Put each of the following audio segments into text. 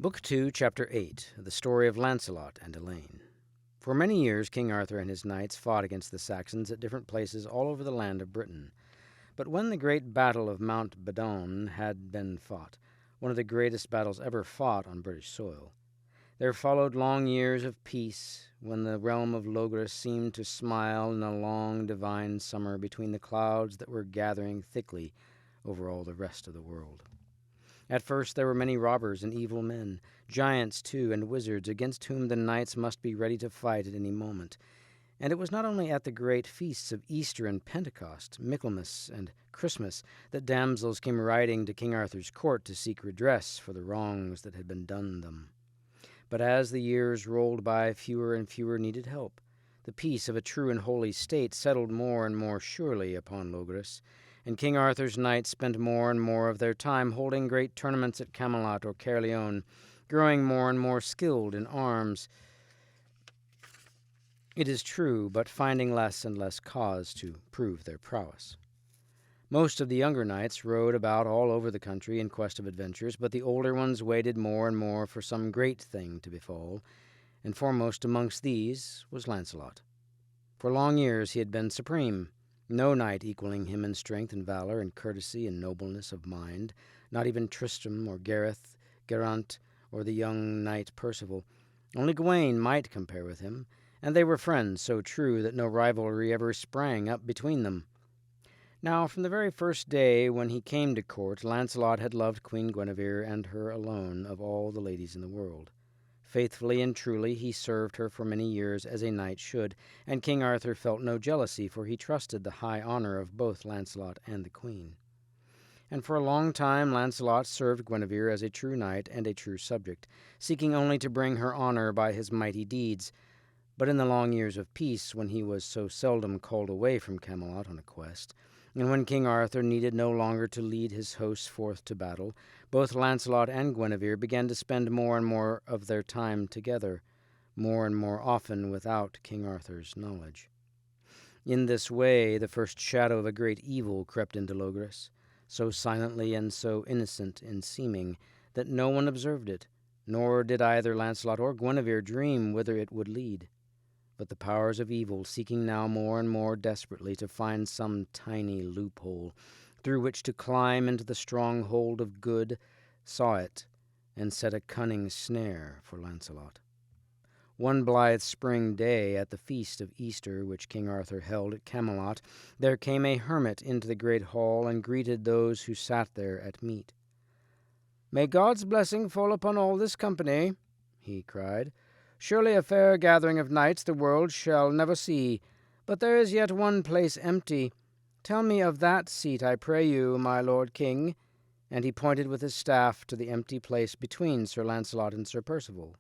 Book 2, Chapter 8, The Story of Lancelot and Elaine. For many years King Arthur and his knights fought against the Saxons at different places all over the land of Britain. But when the great battle of Mount Badon had been fought, one of the greatest battles ever fought on British soil, there followed long years of peace, when the realm of Logres seemed to smile in a long divine summer between the clouds that were gathering thickly over all the rest of the world. At first there were many robbers and evil men, giants too, and wizards, against whom the knights must be ready to fight at any moment. And it was not only at the great feasts of Easter and Pentecost, Michaelmas and Christmas, that damsels came riding to King Arthur's court to seek redress for the wrongs that had been done them. But as the years rolled by, fewer and fewer needed help. The peace of a true and holy state settled more and more surely upon Logres, and King Arthur's knights spent more and more of their time holding great tournaments at Camelot or Caerleon, growing more and more skilled in arms, it is true, but finding less and less cause to prove their prowess. Most of the younger knights rode about all over the country in quest of adventures, but the older ones waited more and more for some great thing to befall, and foremost amongst these was Lancelot. For long years he had been supreme, no knight equaling him in strength and valor and courtesy and nobleness of mind, not even Tristram or Gareth, Geraint, or the young knight Percival. Only Gawain might compare with him, and they were friends so true that no rivalry ever sprang up between them. Now, from the very first day when he came to court, Lancelot had loved Queen Guinevere, and her alone of all the ladies in the world. Faithfully and truly he served her for many years as a knight should, and King Arthur felt no jealousy, for he trusted the high honor of both Lancelot and the queen. And for a long time Lancelot served Guinevere as a true knight and a true subject, seeking only to bring her honor by his mighty deeds. But in the long years of peace, when he was so seldom called away from Camelot on a quest, and when King Arthur needed no longer to lead his hosts forth to battle, both Lancelot and Guinevere began to spend more and more of their time together, more and more often without King Arthur's knowledge. In this way the first shadow of a great evil crept into Logres, so silently and so innocent in seeming that no one observed it, nor did either Lancelot or Guinevere dream whither it would lead. But the powers of evil, seeking now more and more desperately to find some tiny loophole through which to climb into the stronghold of good, saw it, and set a cunning snare for Lancelot. One blithe spring day, at the feast of Easter which King Arthur held at Camelot, there came a hermit into the great hall and greeted those who sat there at meat. "May God's blessing fall upon all this company," he cried. "Surely a fair gathering of knights the world shall never see, but there is yet one place empty. Tell me of that seat, I pray you, my lord king," and he pointed with his staff to the empty place between Sir Lancelot and Sir Percival.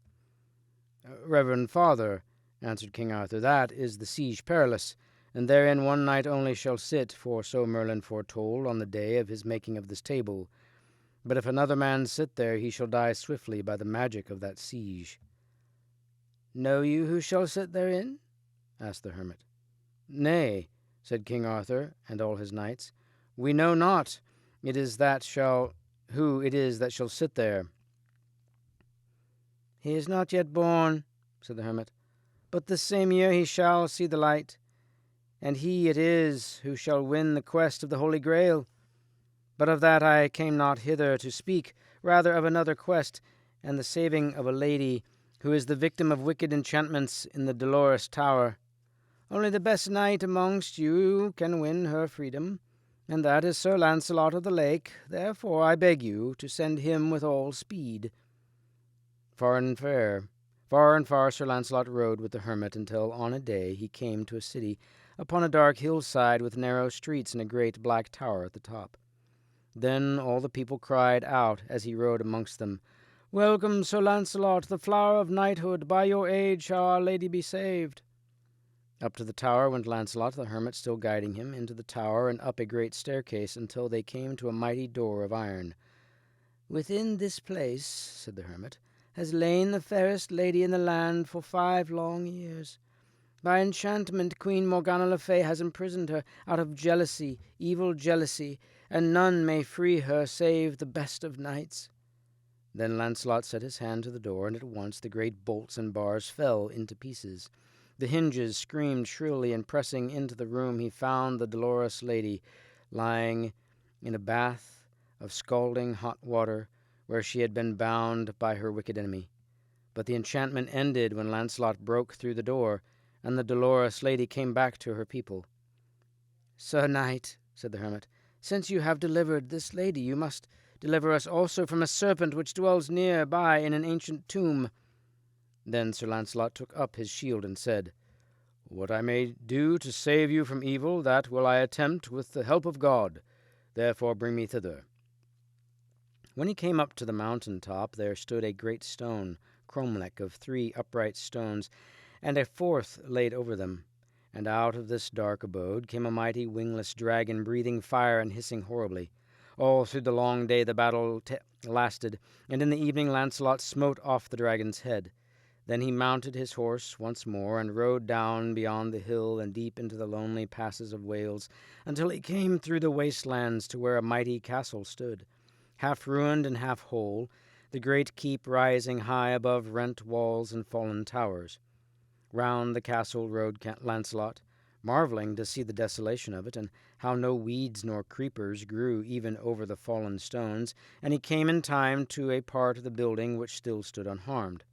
"Reverend father," answered King Arthur, "that is the Siege Perilous, and therein one knight only shall sit, for so Merlin foretold on the day of his making of this table. But if another man sit there, he shall die swiftly by the magic of that siege." "Know you who shall sit therein?" asked the hermit. "Nay," said King Arthur and all his knights, "we know not who it is that shall sit there." "He is not yet born," said the hermit, "but this same year he shall see the light, and he it is who shall win the quest of the Holy Grail. But of that I came not hither to speak, rather of another quest, and the saving of a lady who is the victim of wicked enchantments in the Dolores tower. Only the best knight amongst you can win her freedom, and that is Sir Lancelot of the Lake. Therefore I beg you to send him with all speed." Far and far Sir Lancelot rode with the hermit, until on a day he came to a city upon a dark hillside with narrow streets and a great black tower at the top. Then all the people cried out as he rode amongst them, "Welcome, Sir Lancelot, the flower of knighthood. By your aid shall our lady be saved." Up to the tower went Lancelot, the hermit still guiding him, into the tower and up a great staircase until they came to a mighty door of iron. "Within this place," said the hermit, "has lain the fairest lady in the land for 5 long years. By enchantment Queen Morgana le Fay has imprisoned her, out of jealousy, evil jealousy, and none may free her save the best of knights. Then Lancelot set his hand to the door, and at once the great bolts and bars fell into pieces. The hinges screamed shrilly, and pressing into the room he found the Dolores lady lying in a bath of scalding hot water, where she had been bound by her wicked enemy. But the enchantment ended when Lancelot broke through the door, and the Dolores lady came back to her people. "Sir knight," said the hermit, "since you have delivered this lady, you must deliver us also from a serpent which dwells near by in an ancient tomb." Then Sir Lancelot took up his shield and said, "What I may do to save you from evil, that will I attempt with the help of God. Therefore bring me thither." When he came up to the mountain top, there stood a great stone, cromlech of 3 upright stones, and a 4th laid over them. And out of this dark abode came a mighty wingless dragon, breathing fire and hissing horribly. All through the long day the battle lasted, and in the evening Lancelot smote off the dragon's head. Then he mounted his horse once more, and rode down beyond the hill and deep into the lonely passes of Wales, until he came through the wastelands to where a mighty castle stood, half ruined and half whole, the great keep rising high above rent walls and fallen towers. Round the castle rode Lancelot, marveling to see the desolation of it, and how no weeds nor creepers grew even over the fallen stones, and he came in time to a part of the building which still stood unharmed.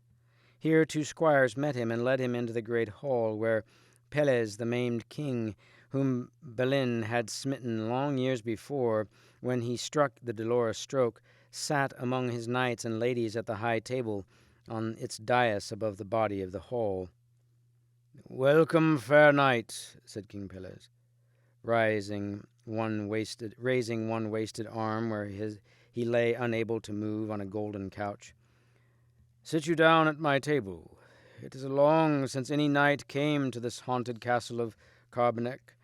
Here 2 squires met him and led him into the great hall, where Pelles, the maimed king, whom Balin had smitten long years before, when he struck the Dolores stroke, sat among his knights and ladies at the high table on its dais above the body of the hall. "Welcome, fair knight," said King Pelles, raising one wasted arm where he lay unable to move on a golden couch. "Sit you down at my table. It is long since any knight came to this haunted castle of Carbonek,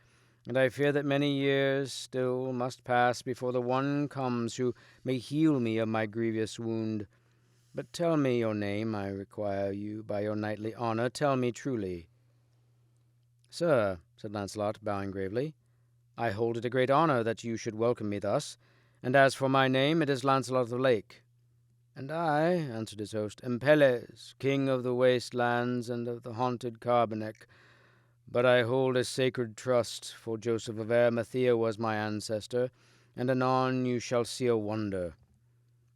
and I fear that many years still must pass before the one comes who may heal me of my grievous wound. But tell me your name, I require you by your knightly honor. Tell me truly." "Sir," said Lancelot, bowing gravely, "I hold it a great honor that you should welcome me thus, and as for my name, it is Lancelot of the Lake." "And I," answered his host, "am Pelles, king of the waste lands and of the haunted Carbonek. But I hold a sacred trust, for Joseph of Arimathea was my ancestor, and anon you shall see a wonder."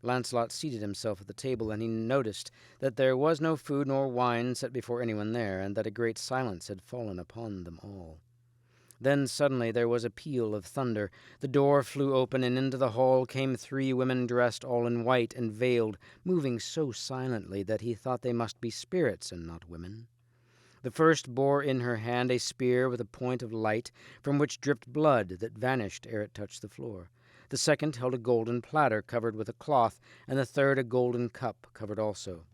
Lancelot seated himself at the table, and he noticed that there was no food nor wine set before anyone there, and that a great silence had fallen upon them all. Then suddenly there was a peal of thunder. The door flew open, and into the hall came 3 women dressed all in white and veiled, moving so silently that he thought they must be spirits and not women. The first bore in her hand a spear with a point of light, from which dripped blood that vanished ere it touched the floor. The second held a golden platter covered with a cloth, and the third a golden cup covered also,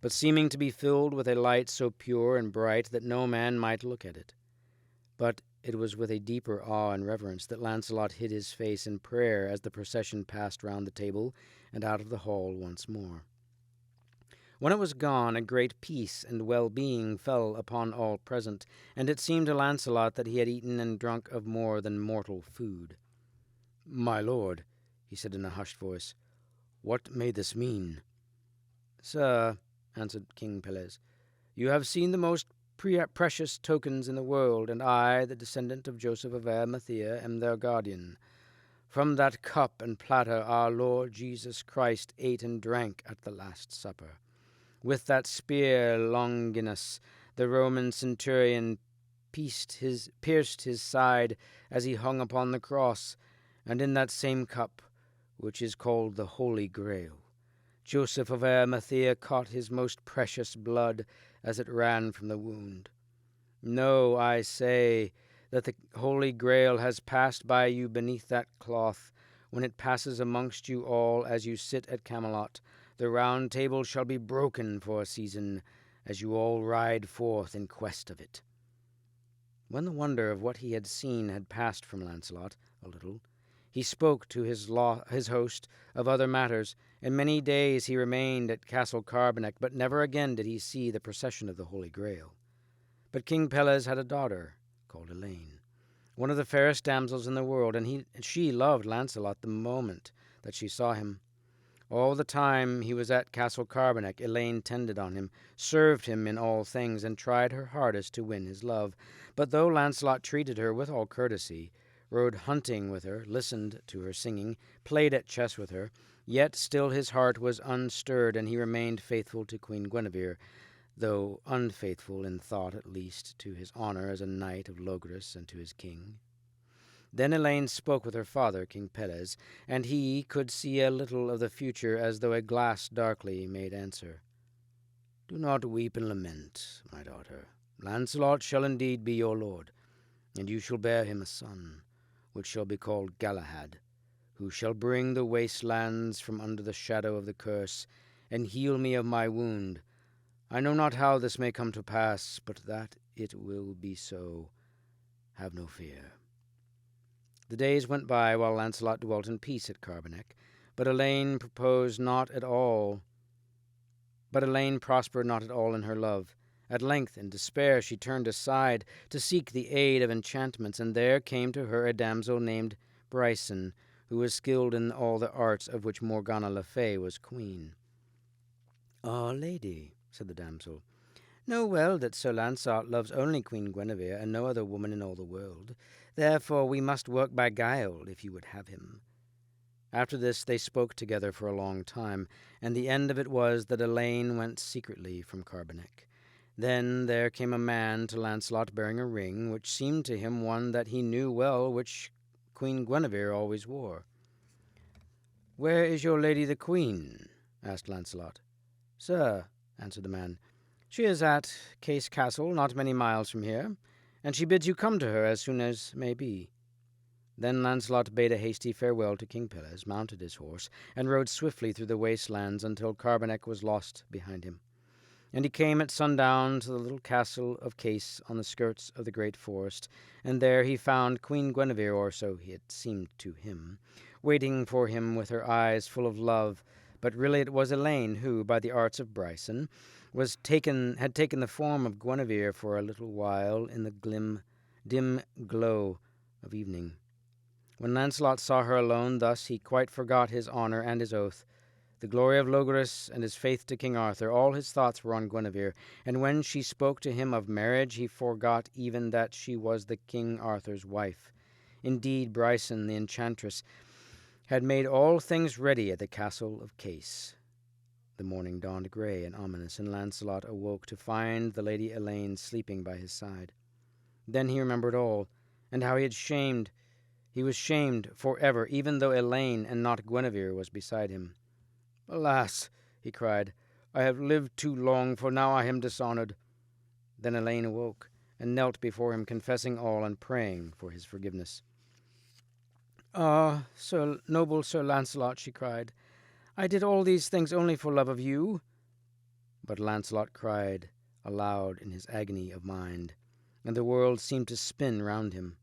but seeming to be filled with a light so pure and bright that no man might look at it. But it was with a deeper awe and reverence that Lancelot hid his face in prayer as the procession passed round the table and out of the hall once more. When it was gone, a great peace and well-being fell upon all present, and it seemed to Lancelot that he had eaten and drunk of more than mortal food. "My lord," he said in a hushed voice, "what may this mean?" "Sir," answered King Pelles, "you have seen the most precious tokens in the world, and I, the descendant of Joseph of Arimathea, am their guardian. From that cup and platter our Lord Jesus Christ ate and drank at the Last Supper. With that spear Longinus, the Roman centurion, pierced his side as he hung upon the cross, and in that same cup, which is called the Holy Grail, Joseph of Arimathea caught his most precious blood as it ran from the wound. No, I say that the Holy Grail has passed by you beneath that cloth. When it passes amongst you all as you sit at Camelot, the round table shall be broken for a season, as you all ride forth in quest of it." When the wonder of what he had seen had passed from Lancelot a little, he spoke to his host of other matters, and many days he remained at Castle Carbonek, but never again did he see the procession of the Holy Grail. But King Pelles had a daughter called Elaine, one of the fairest damsels in the world, and she loved Lancelot the moment that she saw him. All the time he was at Castle Carbonek, Elaine tended on him, served him in all things, and tried her hardest to win his love. But though Lancelot treated her with all courtesy, rode hunting with her, listened to her singing, played at chess with her, yet still his heart was unstirred, and he remained faithful to Queen Guinevere, though unfaithful in thought at least to his honor as a knight of Logres and to his king. Then Elaine spoke with her father, King Pelles, and he could see a little of the future as though a glass darkly made answer. "Do not weep and lament, my daughter. Lancelot shall indeed be your lord, and you shall bear him a son, which shall be called Galahad, who shall bring the wastelands from under the shadow of the curse, and heal me of my wound. I know not how this may come to pass, but that it will be so. Have no fear." The days went by while Lancelot dwelt in peace at Carbonek, but Elaine prospered not at all in her love. At length, in despair, she turned aside to seek the aid of enchantments, and there came to her a damsel named Bryson, who was skilled in all the arts of which Morgana le Fay was queen. "Ah, lady," said the damsel, "know well that Sir Lancelot loves only Queen Guinevere and no other woman in all the world. Therefore we must work by guile if you would have him." After this they spoke together for a long time, and the end of it was that Elaine went secretly from Carbonek. Then there came a man to Lancelot bearing a ring, which seemed to him one that he knew well, which Queen Guinevere always wore. "Where is your lady the queen?" asked Lancelot. "Sir," answered the man, "she is at Case Castle, not many miles from here, and she bids you come to her as soon as may be." Then Lancelot bade a hasty farewell to King Pelles, mounted his horse, and rode swiftly through the wastelands until Carbonek was lost behind him. And he came at sundown to the little castle of Case on the skirts of the great forest, and there he found Queen Guinevere, or so it seemed to him, waiting for him with her eyes full of love. But really it was Elaine who, by the arts of Bryson, had taken the form of Guinevere for a little while in the dim glow of evening. When Lancelot saw her alone thus, he quite forgot his honor and his oath, the glory of Logres and his faith to King Arthur. All his thoughts were on Guinevere, and when she spoke to him of marriage, he forgot even that she was the King Arthur's wife. Indeed, Bryson, the enchantress, had made all things ready at the castle of Case. The morning dawned grey and ominous, and Lancelot awoke to find the Lady Elaine sleeping by his side. Then he remembered all, and how he was shamed forever, even though Elaine and not Guinevere was beside him. "Alas," he cried, "I have lived too long, for now I am dishonored." Then Elaine awoke, and knelt before him, confessing all and praying for his forgiveness. "Ah, noble Sir Lancelot," she cried, "I did all these things only for love of you." But Lancelot cried aloud in his agony of mind, and the world seemed to spin round him.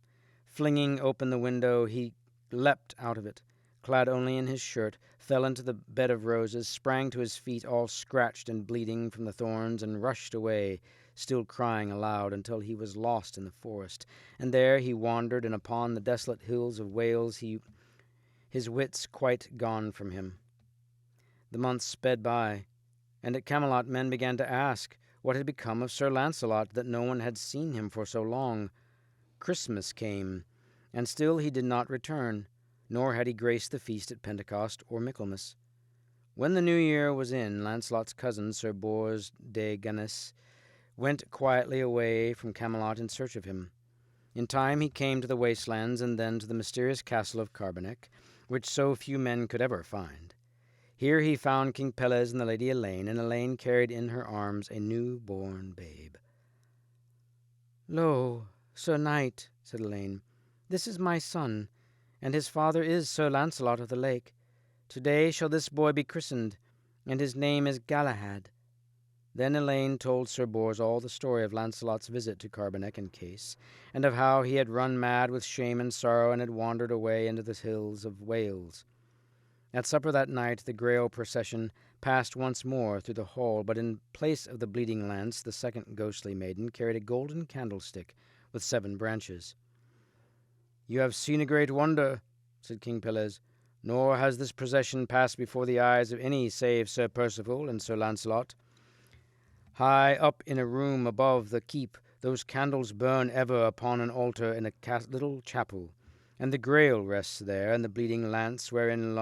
Flinging open the window, he leapt out of it, clad only in his shirt, fell into the bed of roses, sprang to his feet all scratched and bleeding from the thorns, and rushed away, still crying aloud, until he was lost in the forest. And there he wandered, and upon the desolate hills of Wales his wits quite gone from him. The months sped by, and at Camelot men began to ask what had become of Sir Lancelot, that no one had seen him for so long. Christmas came, and still he did not return, nor had he graced the feast at Pentecost or Michaelmas. When the new year was in, Lancelot's cousin, Sir Bors de Ganis, went quietly away from Camelot in search of him. In time he came to the wastelands, and then to the mysterious castle of Carbonek, which so few men could ever find. Here he found King Pelles and the Lady Elaine, and Elaine carried in her arms a new-born babe. "Lo, Sir Knight," said Elaine, "this is my son, and his father is Sir Lancelot of the Lake. Today shall this boy be christened, and his name is Galahad." Then Elaine told Sir Bors all the story of Lancelot's visit to Carbonek and Case, and of how he had run mad with shame and sorrow and had wandered away into the hills of Wales. At supper that night the Grail procession passed once more through the hall, but in place of the bleeding lance the second ghostly maiden carried a golden candlestick with 7 branches. "You have seen a great wonder," said King Pelles, nor has this procession passed before the eyes of any save Sir Percival and Sir Lancelot. High up in a room above the keep, those candles burn ever upon an altar in a little chapel, and the Grail rests there, and the bleeding lance wherein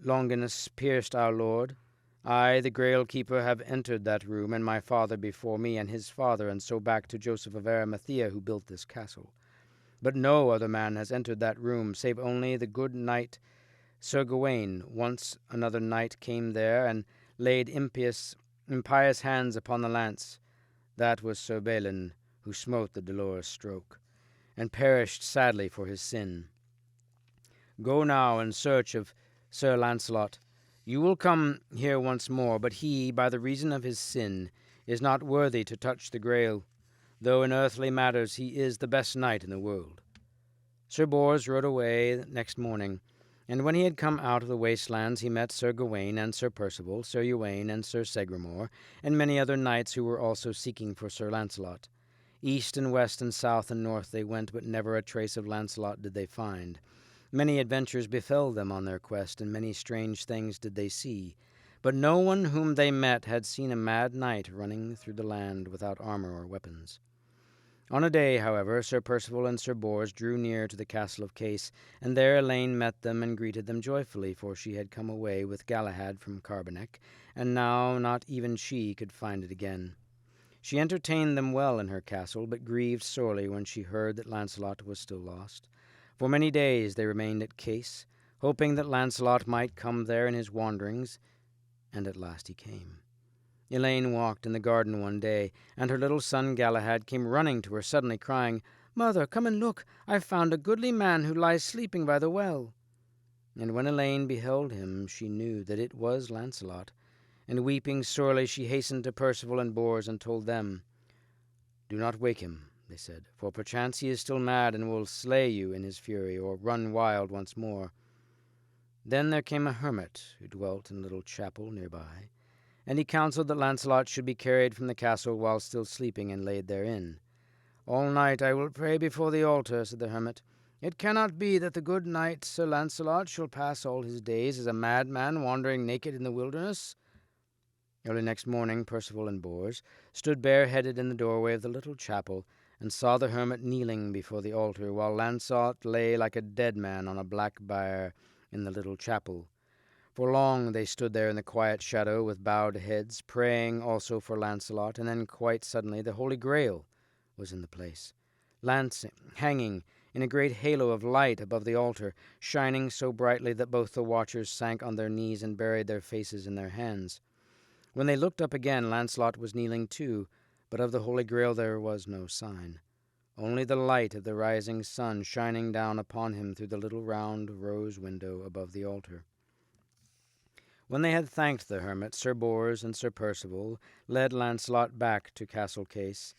Longinus pierced our Lord. I, the Grail keeper, have entered that room, and my father before me, and his father, and so back to Joseph of Arimathea, who built this castle. But no other man has entered that room, save only the good knight Sir Gawain. Once another knight came there, and laid impious hands upon the lance. That was Sir Balin, who smote the Dolores stroke, and perished sadly for his sin. Go now in search of Sir Lancelot. You will come here once more, but he, by the reason of his sin, is not worthy to touch the Grail, though in earthly matters he is the best knight in the world. Sir Bors rode away next morning, and when he had come out of the wastelands, he met Sir Gawain and Sir Percival, Sir Uwaine and Sir Segramore, and many other knights who were also seeking for Sir Lancelot. East and west and south and north they went, but never a trace of Lancelot did they find. Many adventures befell them on their quest, and many strange things did they see. But no one whom they met had seen a mad knight running through the land without armor or weapons. On a day, however, Sir Percival and Sir Bors drew near to the castle of Case, and there Elaine met them and greeted them joyfully, for she had come away with Galahad from Carbonek, and now not even she could find it again. She entertained them well in her castle, but grieved sorely when she heard that Lancelot was still lost. For many days they remained at Case, hoping that Lancelot might come there in his wanderings, and at last he came. Elaine walked in the garden one day, and her little son Galahad came running to her suddenly, crying, "Mother, come and look! I've found a goodly man who lies sleeping by the well." And when Elaine beheld him, she knew that it was Lancelot, and weeping sorely she hastened to Percival and Bors and told them. "Do not wake him," they said, "for perchance he is still mad and will slay you in his fury, or run wild once more." Then there came a hermit who dwelt in a little chapel near by, and he counselled that Lancelot should be carried from the castle while still sleeping and laid therein. "All night I will pray before the altar," said the hermit. "It cannot be that the good knight Sir Lancelot shall pass all his days as a madman wandering naked in the wilderness." Early next morning Percival and Bors stood bareheaded in the doorway of the little chapel, and saw the hermit kneeling before the altar, while Lancelot lay like a dead man on a black bier in the little chapel. For long they stood there in the quiet shadow with bowed heads, praying also for Lancelot, and then quite suddenly the Holy Grail was in the place, hanging in a great halo of light above the altar, shining so brightly that both the watchers sank on their knees and buried their faces in their hands. When they looked up again, Lancelot was kneeling too, but of the Holy Grail there was no sign, only the light of the rising sun shining down upon him through the little round rose window above the altar. When they had thanked the hermit, Sir Bors and Sir Percival led Lancelot back to Castle Case,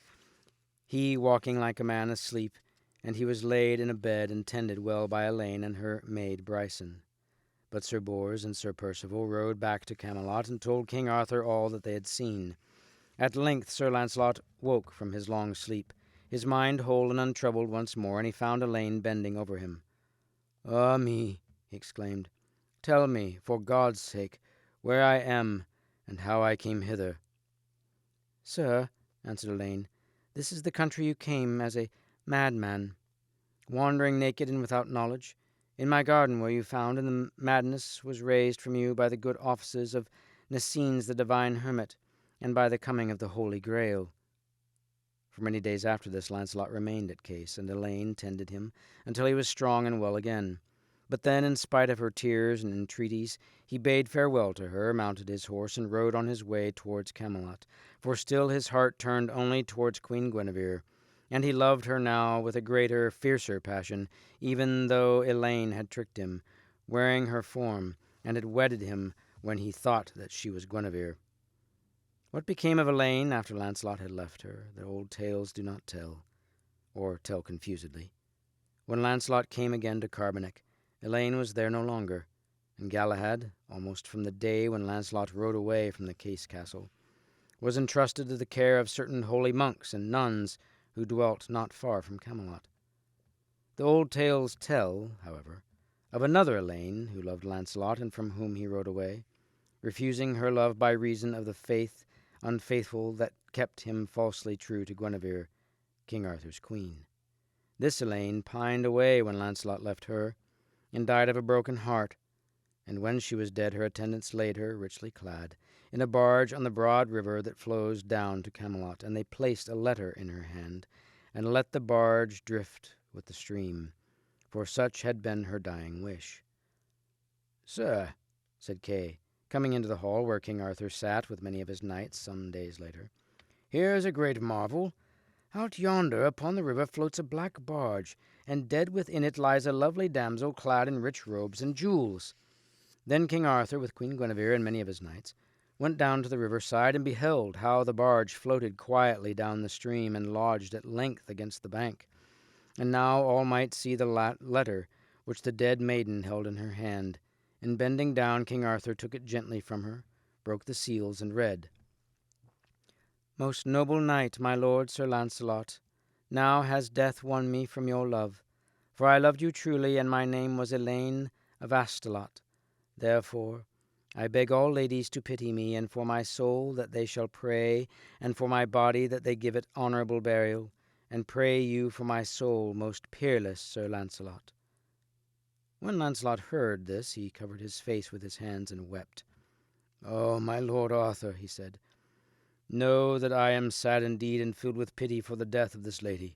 he walking like a man asleep, and he was laid in a bed and tended well by Elaine and her maid Bryson. But Sir Bors and Sir Percival rode back to Camelot and told King Arthur all that they had seen. At length Sir Lancelot woke from his long sleep, his mind whole and untroubled once more, and he found Elaine bending over him. "Ah me," he exclaimed, "tell me, for God's sake, where I am, and how I came hither." "Sir," answered Elaine, "this is the country you came as a madman, wandering naked and without knowledge. In my garden were you found, and the madness was raised from you by the good offices of Nesines the divine hermit, and by the coming of the Holy Grail." For many days after this Lancelot remained at Case, and Elaine tended him until he was strong and well again. But then, in spite of her tears and entreaties, he bade farewell to her, mounted his horse, and rode on his way towards Camelot, for still his heart turned only towards Queen Guinevere, and he loved her now with a greater, fiercer passion, even though Elaine had tricked him, wearing her form, and had wedded him when he thought that she was Guinevere. What became of Elaine after Lancelot had left her, the old tales do not tell, or tell confusedly. When Lancelot came again to Carbonek, Elaine was there no longer, and Galahad, almost from the day when Lancelot rode away from the Case Castle, was entrusted to the care of certain holy monks and nuns who dwelt not far from Camelot. The old tales tell, however, of another Elaine, who loved Lancelot, and from whom he rode away, refusing her love by reason of the faith unfaithful that kept him falsely true to Guinevere, King Arthur's queen. This Elaine pined away when Lancelot left her, and died of a broken heart, and when she was dead her attendants laid her, richly clad, in a barge on the broad river that flows down to Camelot, and they placed a letter in her hand, and let the barge drift with the stream, for such had been her dying wish. "Sir," said Kay, coming into the hall where King Arthur sat with many of his knights some days later, "here is a great marvel. Out yonder upon the river floats a black barge, and dead within it lies a lovely damsel clad in rich robes and jewels." Then King Arthur, with Queen Guinevere and many of his knights, went down to the river side, and beheld how the barge floated quietly down the stream, and lodged at length against the bank. And now all might see the letter which the dead maiden held in her hand, and bending down King Arthur took it gently from her, broke the seals, and read, "Most noble knight, my lord Sir Lancelot, now has death won me from your love, for I loved you truly, and my name was Elaine of Astolat. Therefore I beg all ladies to pity me, and for my soul that they shall pray, and for my body that they give it honourable burial, and pray you for my soul, most peerless Sir Lancelot." When Lancelot heard this, he covered his face with his hands and wept. "Oh, my lord Arthur," he said, "know that I am sad indeed and filled with pity for the death of this lady.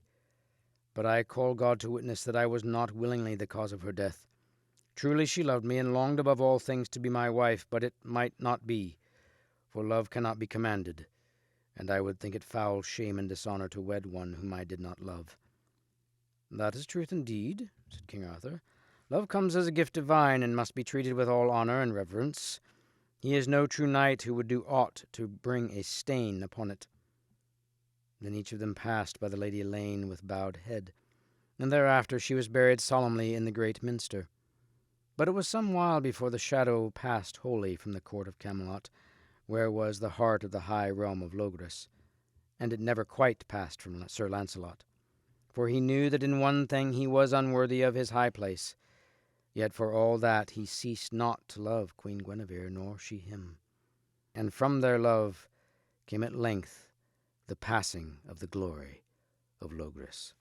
But I call God to witness that I was not willingly the cause of her death. Truly she loved me, and longed above all things to be my wife, but it might not be, for love cannot be commanded, and I would think it foul shame and dishonour to wed one whom I did not love." "That is truth indeed," said King Arthur. "Love comes as a gift divine, and must be treated with all honour and reverence. He is no true knight who would do aught to bring a stain upon it." Then each of them passed by the Lady Elaine with bowed head, and thereafter she was buried solemnly in the great minster. But it was some while before the shadow passed wholly from the court of Camelot, where was the heart of the high realm of Logres, and it never quite passed from Sir Lancelot, for he knew that in one thing he was unworthy of his high place, yet for all that he ceased not to love Queen Guinevere, nor she him. And from their love came at length the passing of the glory of Logres.